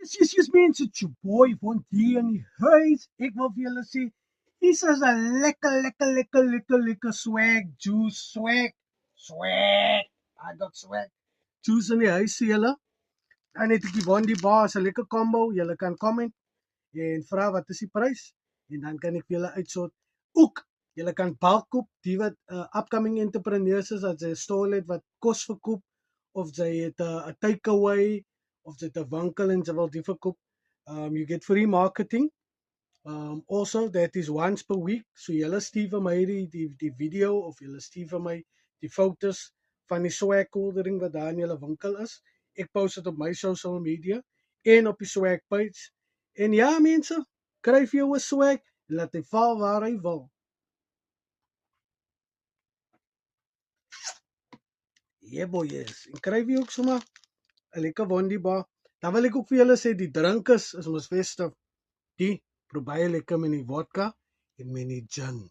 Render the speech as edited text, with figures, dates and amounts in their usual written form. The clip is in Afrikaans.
Yes, mensen, het your boy van die in die huis. Ik wil vir julle sê, hier is 'n lekker swag juice, swag. I got swag juice in die huis, sê julle. Dan het ek die Bondi Bar, is 'n lekker combo. Julle kan comment en vra wat is die prys en dan kan ek vir julle uitsort. Ook, julle kan bulk koop, die wat upcoming entrepreneurs is, as jy 'n store het wat kos verkoop of jy het 'n takeaway of jy het 'n winkel en jy wil die verkoop. You get free marketing. Also, that is once per week. So julle stuur vir my die video of julle stuur vir my die fotos van die swag coldering wat daar in julle winkel is. Ek post dit op my social media en op die swag page. En ja, mense, kry vir jou 'n swag en laat hy val waar hy wil. Yeah, boy, yes. En kry vir jou ook sommer 'n lekker Bondi Bar. Dan wil ek ook vir julle sê die drinkers is ons festive. Die probeer lekker met die vodka en met die gin.